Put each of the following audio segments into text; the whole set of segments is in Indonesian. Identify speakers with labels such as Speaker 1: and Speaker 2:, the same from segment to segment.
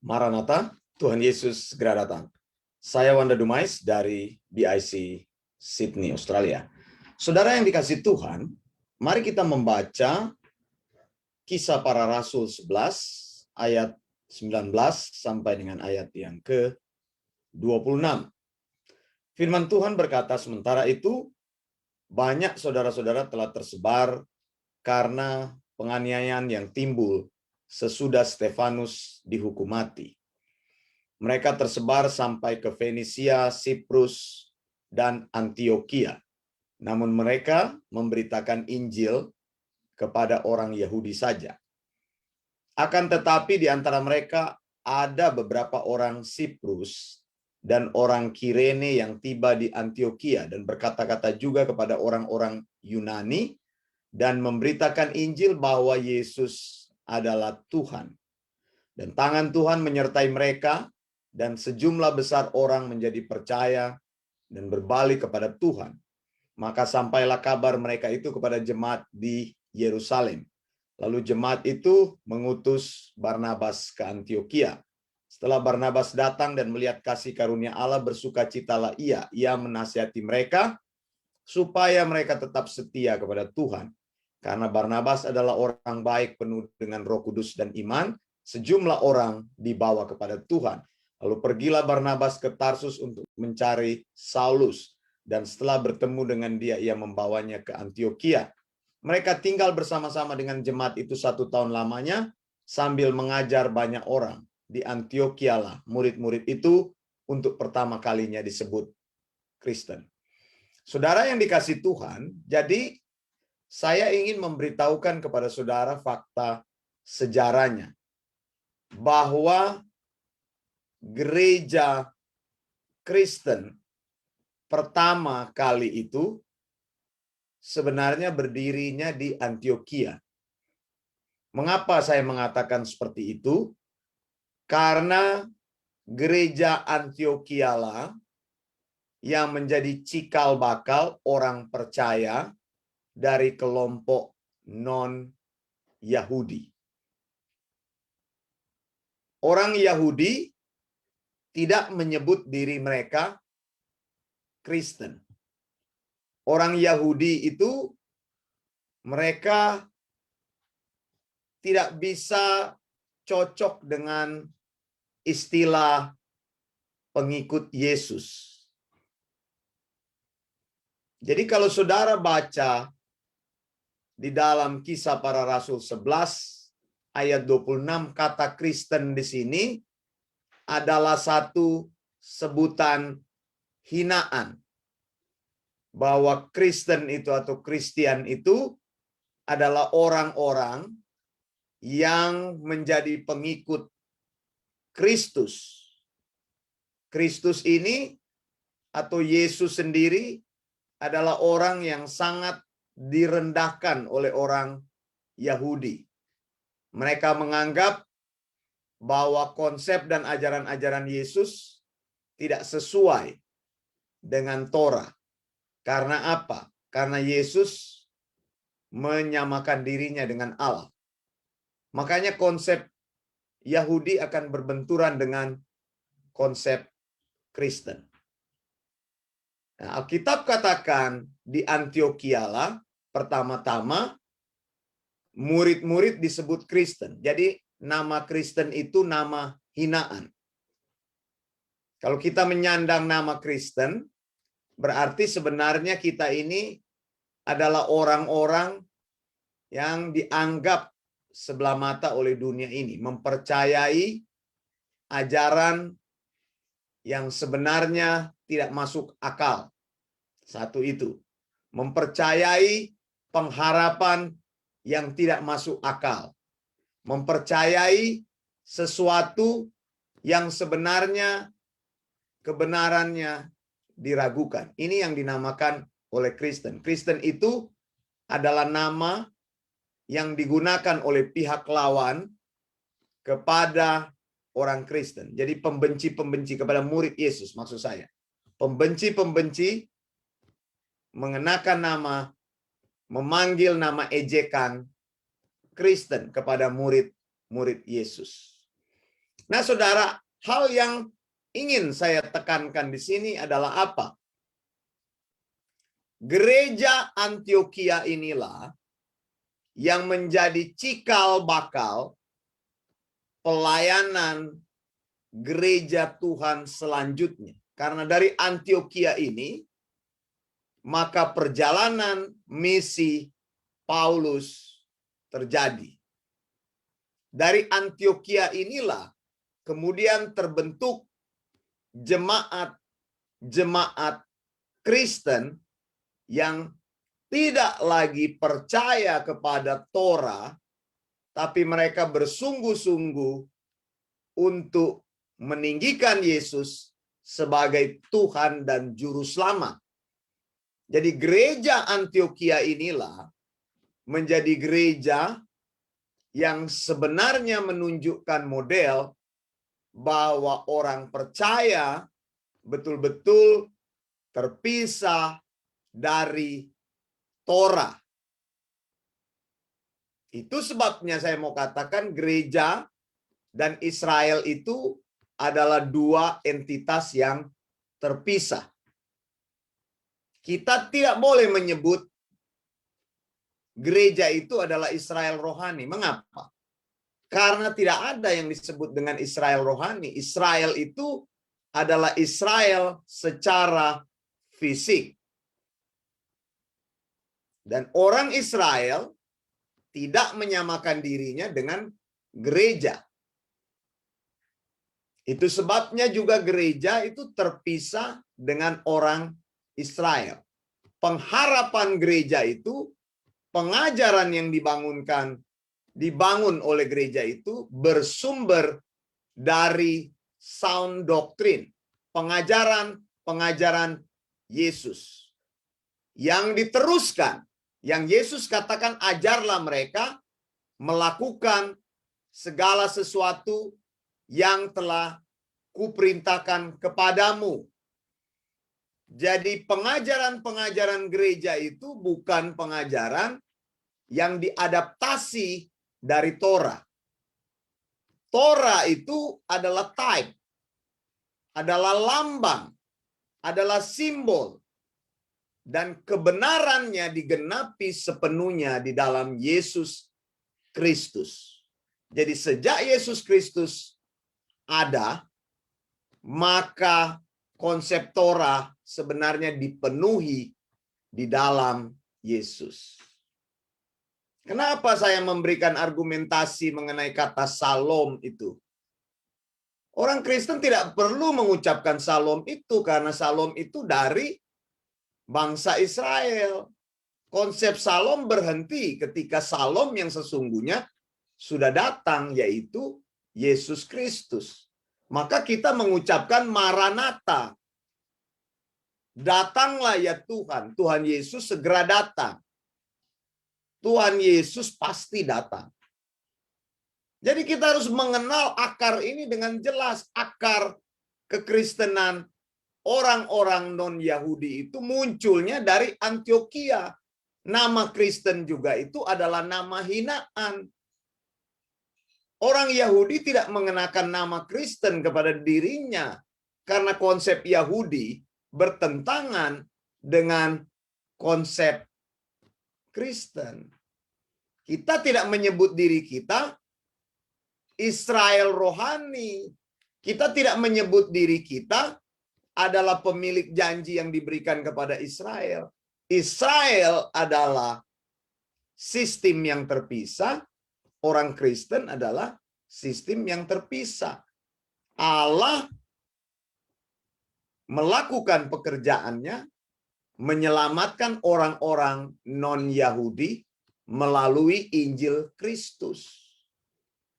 Speaker 1: Maranatha, Tuhan Yesus segera datang. Saya Wanda Dumais dari BIC Sydney, Australia. Saudara yang dikasihi Tuhan, mari kita membaca Kisah Para Rasul 11 ayat 19 sampai dengan ayat yang ke-26. Firman Tuhan berkata, sementara itu banyak saudara-saudara telah tersebar karena penganiayaan yang timbul sesudah Stefanus dihukum mati. Mereka tersebar sampai ke Fenisia, Siprus, dan Antioquia. Namun mereka memberitakan Injil kepada orang Yahudi saja. Akan tetapi di antara mereka ada beberapa orang Siprus dan orang Kirene yang tiba di Antioquia dan berkata-kata juga kepada orang-orang Yunani dan memberitakan Injil bahwa Yesus adalah Tuhan. Dan tangan Tuhan menyertai mereka, dan sejumlah besar orang menjadi percaya dan berbalik kepada Tuhan. Maka sampailah kabar mereka itu kepada jemaat di Yerusalem. Lalu jemaat itu mengutus Barnabas ke Antioquia. Setelah Barnabas datang dan melihat kasih karunia Allah, bersukacitalah ia. Ia menasihati mereka supaya mereka tetap setia kepada Tuhan. Karena Barnabas adalah orang baik penuh dengan Roh Kudus dan iman, sejumlah orang dibawa kepada Tuhan. Lalu pergilah Barnabas ke Tarsus untuk mencari Saulus. Dan setelah bertemu dengan dia, ia membawanya ke Antioquia. Mereka tinggal bersama-sama dengan jemaat itu 1 tahun lamanya, sambil mengajar banyak orang. Di Antioquia lah murid-murid itu untuk pertama kalinya disebut Kristen. Saudara yang dikasihi Tuhan, jadi saya ingin memberitahukan kepada saudara fakta sejarahnya. Bahwa gereja Kristen pertama kali itu sebenarnya berdirinya di Antioquia. Mengapa saya mengatakan seperti itu? Karena gereja Antioquia lah yang menjadi cikal bakal orang percaya dari kelompok non-Yahudi. Orang Yahudi tidak menyebut diri mereka Kristen. Orang Yahudi itu mereka tidak bisa cocok dengan istilah pengikut Yesus. Jadi kalau saudara baca di dalam Kisah Para Rasul 11 ayat 26, kata Kristen di sini adalah satu sebutan hinaan. Bahwa Kristen itu atau Kristian itu adalah orang-orang yang menjadi pengikut Kristus. Kristus ini atau Yesus sendiri adalah orang yang sangat direndahkan oleh orang Yahudi. Mereka menganggap bahwa konsep dan ajaran-ajaran Yesus tidak sesuai dengan Torah. Karena apa? Karena Yesus menyamakan dirinya dengan Allah. Makanya konsep Yahudi akan berbenturan dengan konsep Kristen. Nah, Alkitab katakan di Antioquia lah pertama-tama murid-murid disebut Kristen. Jadi nama Kristen itu nama hinaan. Kalau kita menyandang nama Kristen, berarti sebenarnya kita ini adalah orang-orang yang dianggap sebelah mata oleh dunia ini. Mempercayai ajaran yang sebenarnya tidak masuk akal. Satu itu. Mempercayai pengharapan yang tidak masuk akal. Mempercayai sesuatu yang sebenarnya kebenarannya diragukan. Ini yang dinamakan oleh Kristen. Kristen itu adalah nama yang digunakan oleh pihak lawan kepada orang Kristen. Jadi pembenci-pembenci kepada murid Yesus, maksud saya. Pembenci-pembenci mengenakan nama, memanggil nama ejekan Kristen kepada murid-murid Yesus. Nah, saudara, hal yang ingin saya tekankan di sini adalah apa? Gereja Antiokhia inilah yang menjadi cikal bakal pelayanan gereja Tuhan selanjutnya. Karena dari Antiokhia ini, maka perjalanan misi Paulus terjadi. Dari Antiokhia inilah kemudian terbentuk jemaat Kristen yang tidak lagi percaya kepada Torah, tapi mereka bersungguh-sungguh untuk meninggikan Yesus sebagai Tuhan dan Juru Selamat. Jadi gereja Antiokhia inilah menjadi gereja yang sebenarnya menunjukkan model bahwa orang percaya betul-betul terpisah dari Torah. Itu sebabnya saya mau katakan gereja dan Israel itu adalah dua entitas yang terpisah. Kita tidak boleh menyebut gereja itu adalah Israel rohani. Mengapa? Karena tidak ada yang disebut dengan Israel rohani. Israel itu adalah Israel secara fisik. Dan orang Israel tidak menyamakan dirinya dengan gereja. Itu sebabnya juga gereja itu terpisah dengan orang Israel. Pengharapan gereja itu, pengajaran yang dibangun oleh gereja itu bersumber dari sound doctrine, pengajaran Yesus yang diteruskan, yang Yesus katakan ajarlah mereka melakukan segala sesuatu yang telah kuperintahkan kepadamu. Jadi pengajaran-pengajaran gereja itu bukan pengajaran yang diadaptasi dari Torah. Torah itu adalah type, adalah lambang, adalah simbol, dan kebenarannya digenapi sepenuhnya di dalam Yesus Kristus. Jadi sejak Yesus Kristus ada, maka konsep Torah sebenarnya dipenuhi di dalam Yesus. Kenapa saya memberikan argumentasi mengenai kata salom itu? Orang Kristen tidak perlu mengucapkan salom itu karena salom itu dari bangsa Israel. Konsep salom berhenti ketika salom yang sesungguhnya sudah datang, yaitu Yesus Kristus. Maka kita mengucapkan Maranatha. Datanglah ya Tuhan. Tuhan Yesus segera datang. Tuhan Yesus pasti datang. Jadi kita harus mengenal akar ini dengan jelas. Akar kekristenan orang-orang non-Yahudi itu munculnya dari Antiokhia. Nama Kristen juga itu adalah nama hinaan. Orang Yahudi tidak mengenakan nama Kristen kepada dirinya karena konsep Yahudi bertentangan dengan konsep Kristen. Kita tidak menyebut diri kita Israel rohani. Kita tidak menyebut diri kita adalah pemilik janji yang diberikan kepada Israel. Israel adalah sistem yang terpisah. Orang Kristen adalah sistem yang terpisah. Allah melakukan pekerjaannya menyelamatkan orang-orang non-Yahudi melalui Injil Kristus.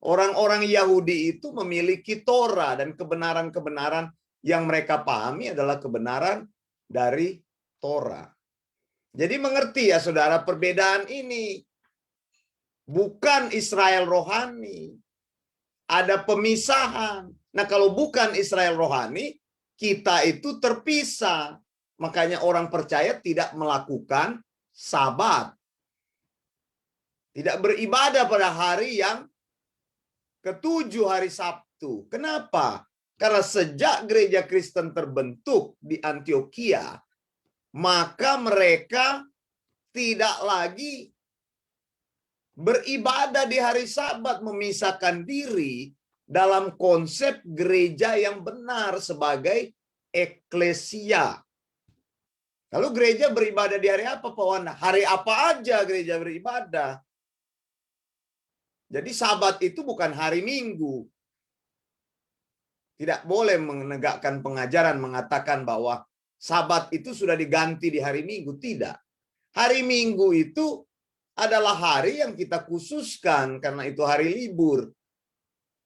Speaker 1: Orang-orang Yahudi itu memiliki Torah dan kebenaran-kebenaran yang mereka pahami adalah kebenaran dari Torah. Jadi mengerti ya saudara perbedaan ini. Bukan Israel rohani. Ada pemisahan. Nah kalau bukan Israel rohani, kita itu terpisah. Makanya orang percaya tidak melakukan Sabat. Tidak beribadah pada hari yang ketujuh hari Sabtu. Kenapa? Karena sejak gereja Kristen terbentuk di Antioquia, maka mereka tidak lagi beribadah di hari Sabat, memisahkan diri dalam konsep gereja yang benar sebagai eklesia. Lalu gereja beribadah di hari apa, Pak Wanda? Hari apa aja gereja beribadah. Jadi Sabat itu bukan hari Minggu. Tidak boleh menegakkan pengajaran mengatakan bahwa Sabat itu sudah diganti di hari Minggu. Tidak. Hari Minggu itu adalah hari yang kita khususkan karena itu hari libur.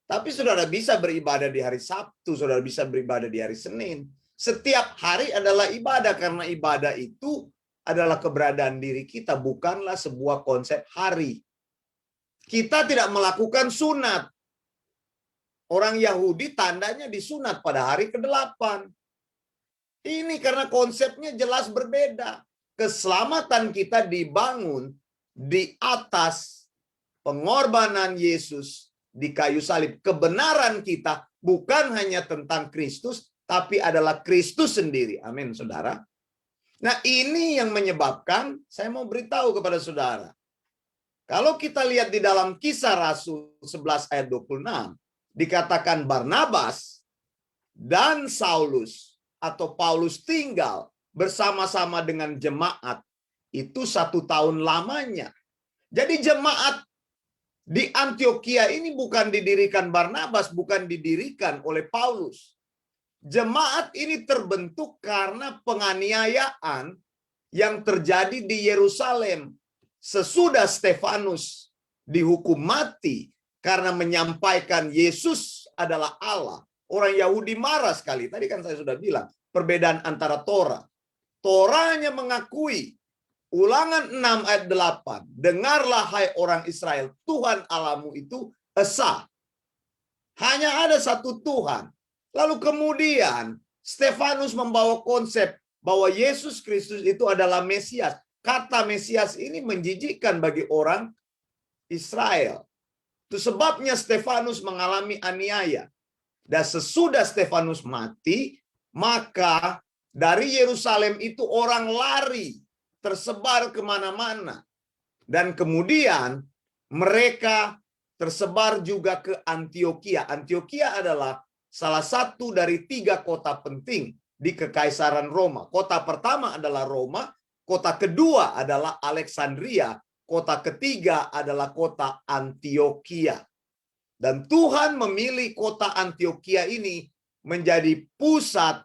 Speaker 1: Tapi saudara bisa beribadah di hari Sabtu, saudara bisa beribadah di hari Senin. Setiap hari adalah ibadah karena ibadah itu adalah keberadaan diri kita, bukanlah sebuah konsep hari. Kita tidak melakukan sunat. Orang Yahudi tandanya disunat pada hari ke-8. Ini karena konsepnya jelas berbeda. Keselamatan kita dibangun di atas pengorbanan Yesus di kayu salib. Kebenaran kita bukan hanya tentang Kristus, tapi adalah Kristus sendiri. Amin, saudara. Nah, ini yang menyebabkan, saya mau beritahu kepada saudara. Kalau kita lihat di dalam Kisah Rasul 11 ayat 26, dikatakan Barnabas dan Saulus atau Paulus tinggal bersama-sama dengan jemaat itu 1 tahun lamanya. Jadi jemaat di Antioquia ini bukan didirikan Barnabas, bukan didirikan oleh Paulus. Jemaat ini terbentuk karena penganiayaan yang terjadi di Yerusalem sesudah Stefanus dihukum mati karena menyampaikan Yesus adalah Allah. Orang Yahudi marah sekali. Tadi kan saya sudah bilang, perbedaan antara Torah. Torahnya mengakui, Ulangan 6 ayat 8, dengarlah hai orang Israel, Tuhan Allahmu itu esa. Hanya ada satu Tuhan. Lalu kemudian Stefanus membawa konsep bahwa Yesus Kristus itu adalah Mesias. Kata Mesias ini menjijikkan bagi orang Israel. Itu sebabnya Stefanus mengalami aniaya. Dan sesudah Stefanus mati, maka dari Yerusalem itu orang lari, tersebar kemana-mana. Dan kemudian mereka tersebar juga ke Antioquia. Antioquia adalah salah satu dari 3 kota penting di Kekaisaran Roma. Kota pertama adalah Roma, kota kedua adalah Alexandria, kota ketiga adalah kota Antioquia. Dan Tuhan memilih kota Antioquia ini menjadi pusat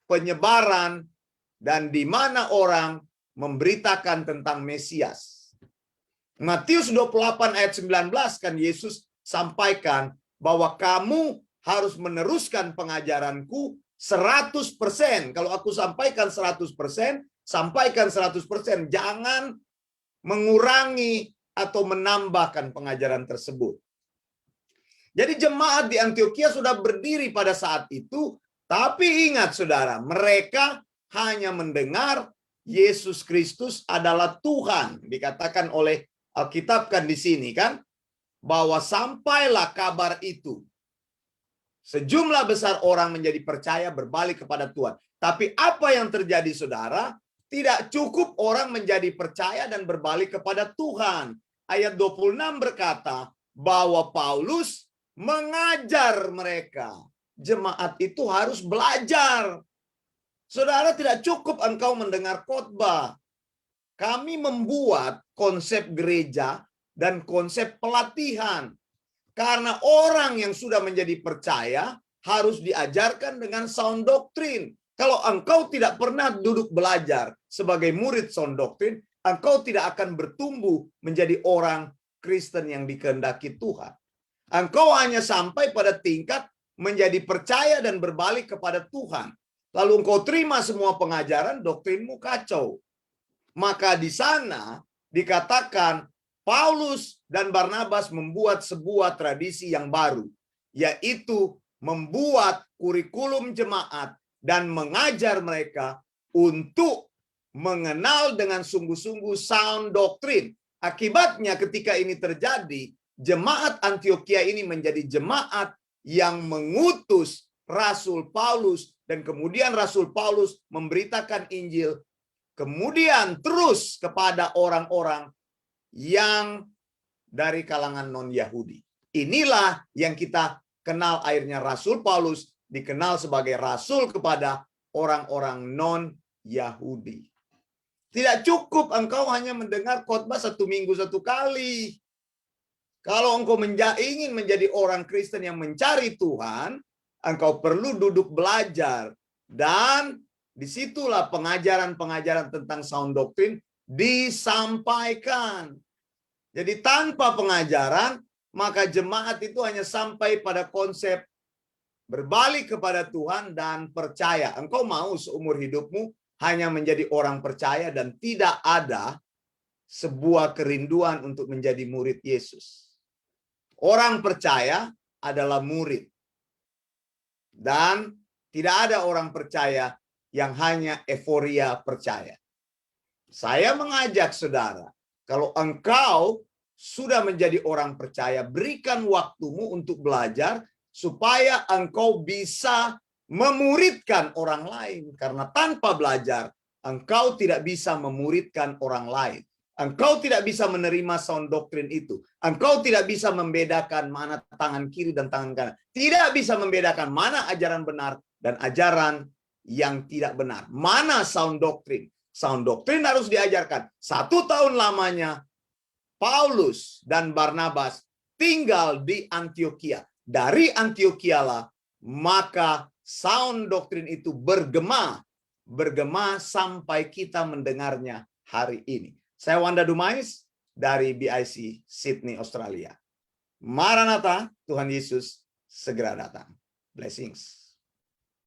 Speaker 1: penyebaran dan di mana orang memberitakan tentang Mesias. Matius 28 ayat 19 kan Yesus sampaikan bahwa kamu harus meneruskan pengajaranku 100%. Kalau aku sampaikan 100%, sampaikan 100%. Jangan mengurangi atau menambahkan pengajaran tersebut. Jadi jemaat di Antioquia sudah berdiri pada saat itu, tapi ingat saudara, mereka hanya mendengar Yesus Kristus adalah Tuhan. Dikatakan oleh Alkitab kan di sini kan, bahwa sampailah kabar itu. Sejumlah besar orang menjadi percaya berbalik kepada Tuhan. Tapi apa yang terjadi saudara? Tidak cukup orang menjadi percaya dan berbalik kepada Tuhan. Ayat 26 berkata bahwa Paulus mengajar mereka. Jemaat itu harus belajar. Saudara, tidak cukup engkau mendengar khotbah. Kami membuat konsep gereja dan konsep pelatihan. Karena orang yang sudah menjadi percaya harus diajarkan dengan sound doctrine. Kalau engkau tidak pernah duduk belajar sebagai murid sound doctrine, engkau tidak akan bertumbuh menjadi orang Kristen yang dikehendaki Tuhan. Engkau hanya sampai pada tingkat menjadi percaya dan berbalik kepada Tuhan. Lalu engkau terima semua pengajaran, doktrinmu kacau. Maka di sana dikatakan Paulus dan Barnabas membuat sebuah tradisi yang baru, yaitu membuat kurikulum jemaat dan mengajar mereka untuk mengenal dengan sungguh-sungguh sound doctrine. Akibatnya ketika ini terjadi, jemaat Antiokhia ini menjadi jemaat yang mengutus Rasul Paulus, dan kemudian Rasul Paulus memberitakan Injil kemudian terus kepada orang-orang yang dari kalangan non-Yahudi. Inilah yang kita kenal akhirnya Rasul Paulus dikenal sebagai rasul kepada orang-orang non-Yahudi. Tidak cukup engkau hanya mendengar khotbah 1 minggu 1 kali. Kalau engkau ingin menjadi orang Kristen yang mencari Tuhan, engkau perlu duduk belajar. Dan disitulah pengajaran-pengajaran tentang sound doctrine disampaikan. Jadi tanpa pengajaran, maka jemaat itu hanya sampai pada konsep berbalik kepada Tuhan dan percaya. Engkau mau seumur hidupmu hanya menjadi orang percaya dan tidak ada sebuah kerinduan untuk menjadi murid Yesus. Orang percaya adalah murid. Dan tidak ada orang percaya yang hanya euforia percaya. Saya mengajak saudara, kalau engkau sudah menjadi orang percaya, berikan waktumu untuk belajar supaya engkau bisa memuridkan orang lain. Karena tanpa belajar, engkau tidak bisa memuridkan orang lain. Engkau tidak bisa menerima sound doctrine itu. Engkau tidak bisa membedakan mana tangan kiri dan tangan kanan. Tidak bisa membedakan mana ajaran benar dan ajaran yang tidak benar. Mana sound doctrine? Sound doctrine harus diajarkan. 1 tahun lamanya Paulus dan Barnabas tinggal di Antiokhia. Dari Antiokhia lah maka sound doctrine itu bergema sampai kita mendengarnya hari ini. Saya Wanda Dumais dari BIC Sydney, Australia. Maranatha, Tuhan Yesus segera datang. Blessings.